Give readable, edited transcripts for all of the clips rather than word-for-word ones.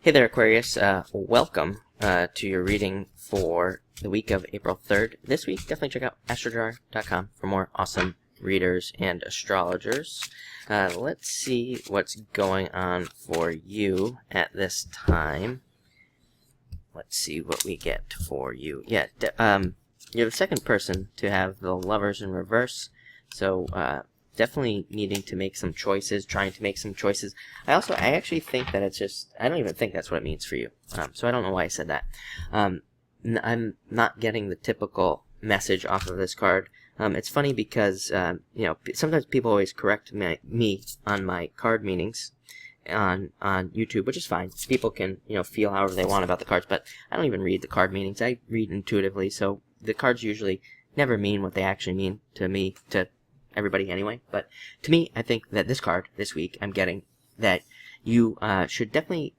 Hey there, Aquarius. Welcome to your reading for the week of April 3rd. This week, definitely check out astrojar.com for more awesome readers and astrologers. Let's see what's going on for you at this time. Let's see what we get for you. Yeah, you're the second person to have the Lovers in reverse, so definitely needing to make some choices, trying to make some choices. I actually think that it's just, I don't even think that's what it means for you. So I don't know why I said that. I'm not getting the typical message off of this card. It's funny because, sometimes people always correct me on my card meanings on YouTube, which is fine. People can, feel however they want about the cards, but I don't even read the card meanings. I read intuitively, so the cards usually never mean what they actually mean to me, to everybody anyway. But to me, I think that this card this week, I'm getting that you should definitely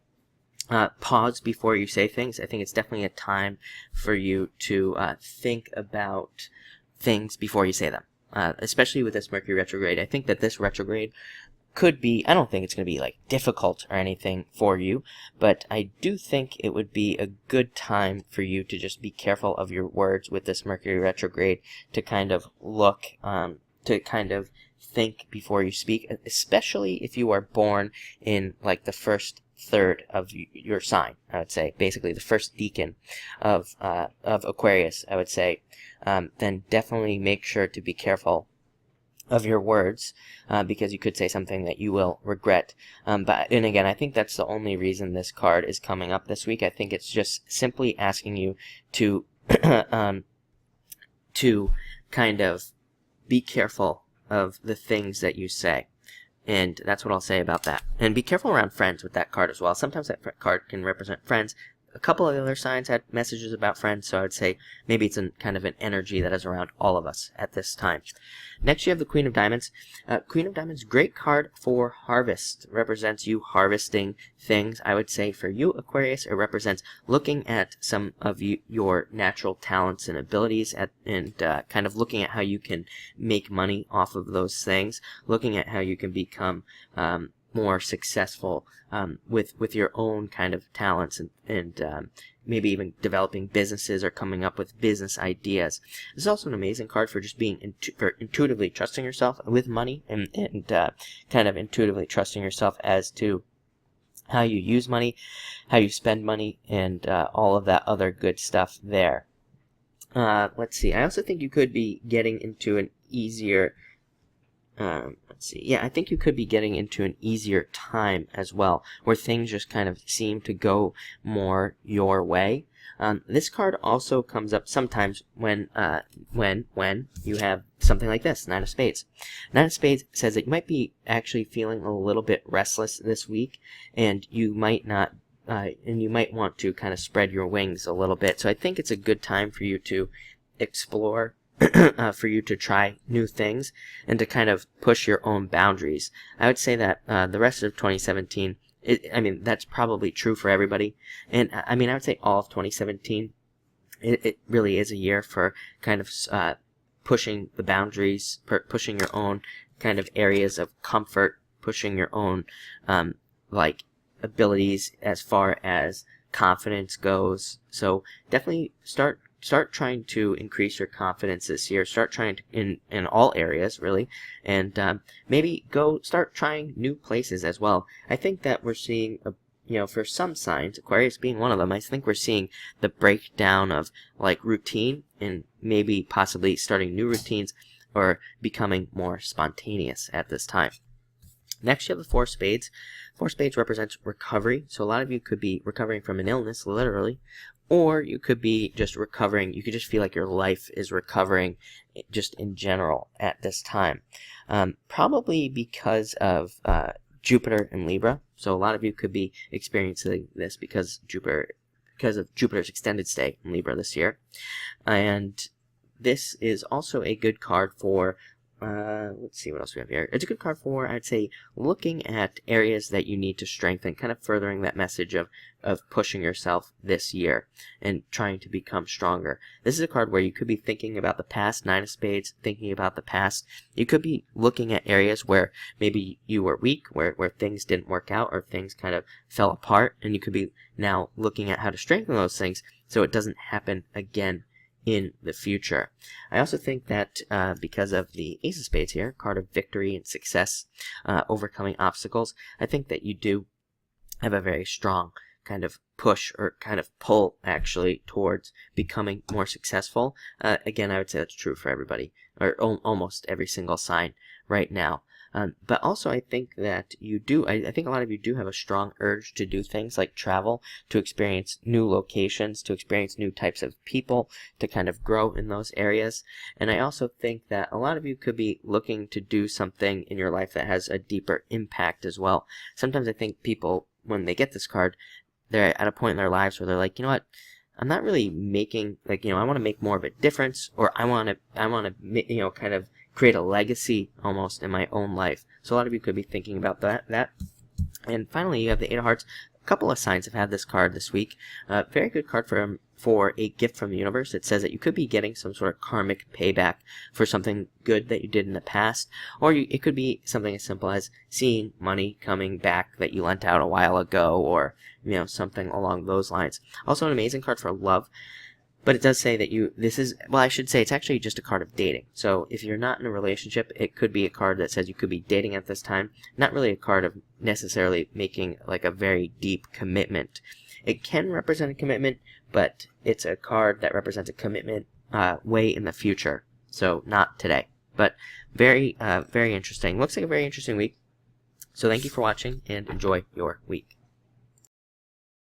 pause before you say things. I think it's definitely a time for you to think about things before you say them, especially with this Mercury retrograde. I think that this retrograde could be, I don't think it's going to be like difficult or anything for you, but I do think it would be a good time for you to just be careful of your words with this Mercury retrograde, to kind of look to kind of think before you speak, especially if you are born in like the first third of your sign. I would say basically the first decan of Aquarius, I would say. Then definitely make sure to be careful of your words, because you could say something that you will regret. And again, I think that's the only reason this card is coming up this week. I think it's just simply asking you to to kind of be careful of the things that you say. And that's what I'll say about that. And be careful around friends with that card as well. Sometimes that card can represent friends. A couple of the other signs had messages about friends, so I would say maybe it's kind of an energy that is around all of us at this time. Next, you have the Queen of Diamonds. Queen of Diamonds, great card for harvest. Represents you harvesting things. I would say for you, Aquarius, it represents looking at some of your natural talents and abilities and kind of looking at how you can make money off of those things, looking at how you can become more successful with your own kind of talents and maybe even developing businesses or coming up with business ideas. This is also an amazing card for just being for intuitively trusting yourself with money and kind of intuitively trusting yourself as to how you use money, how you spend money, and all of that other good stuff there. Let's see. I also think you could be getting into an easier I think you could be getting into an easier time as well, where things just kind of seem to go more your way. This card also comes up sometimes when you have something like this, Nine of Spades. Nine of Spades says that you might be actually feeling a little bit restless this week, and you might not, and you might want to kind of spread your wings a little bit. So I think it's a good time for you to explore, for you to try new things and to kind of push your own boundaries. I would say that the rest of 2017, that's probably true for everybody. And I would say all of 2017, it really is a year for kind of pushing the boundaries, pushing your own kind of areas of comfort, pushing your own abilities as far as confidence goes. So definitely start trying to increase your confidence this year. Start trying to, in all areas, really. And maybe go start trying new places as well. I think that we're seeing, for some signs, Aquarius being one of them, I think we're seeing the breakdown of, routine and maybe possibly starting new routines or becoming more spontaneous at this time. Next, you have the Four of Spades. Four of Spades represents recovery. So a lot of you could be recovering from an illness, literally, or you could be just recovering. You could just feel like your life is recovering just in general at this time. Probably because of Jupiter and Libra. So a lot of you could be experiencing this because of Jupiter's extended stay in Libra this year. And this is also a good card for let's see what else we have here. It's a good card for, I'd say, looking at areas that you need to strengthen, kind of furthering that message of pushing yourself this year and trying to become stronger. This is a card where you could be thinking about the past, Nine of Spades, thinking about the past. You could be looking at areas where maybe you were weak, where things didn't work out or things kind of fell apart, and you could be now looking at how to strengthen those things so it doesn't happen again in the future. I also think that because of the Ace of Spades here, card of victory and success, overcoming obstacles, I think that you do have a very strong kind of push or kind of pull actually towards becoming more successful. Again, I would say that's true for everybody, or almost every single sign right now. But also I think that you do, I think a lot of you do have a strong urge to do things like travel, to experience new locations, to experience new types of people, to kind of grow in those areas. And I also think that a lot of you could be looking to do something in your life that has a deeper impact as well. Sometimes I think people, when they get this card, they're at a point in their lives where they're like, you know what, I'm not really making, like, I want to make more of a difference, or I want to, kind of create a legacy almost in my own life. So a lot of you could be thinking about that. And finally, you have the Eight of Hearts. A couple of signs have had this card this week. Very good card for a gift from the universe. It says that you could be getting some sort of karmic payback for something good that you did in the past, or it could be something as simple as seeing money coming back that you lent out a while ago, or something along those lines. Also an amazing card for love. But it does say that I should say it's actually just a card of dating. So if you're not in a relationship, it could be a card that says you could be dating at this time. Not really a card of necessarily making like a very deep commitment. It can represent a commitment, but it's a card that represents a commitment way in the future. So not today. But very, very interesting. Looks like a very interesting week. So thank you for watching and enjoy your week.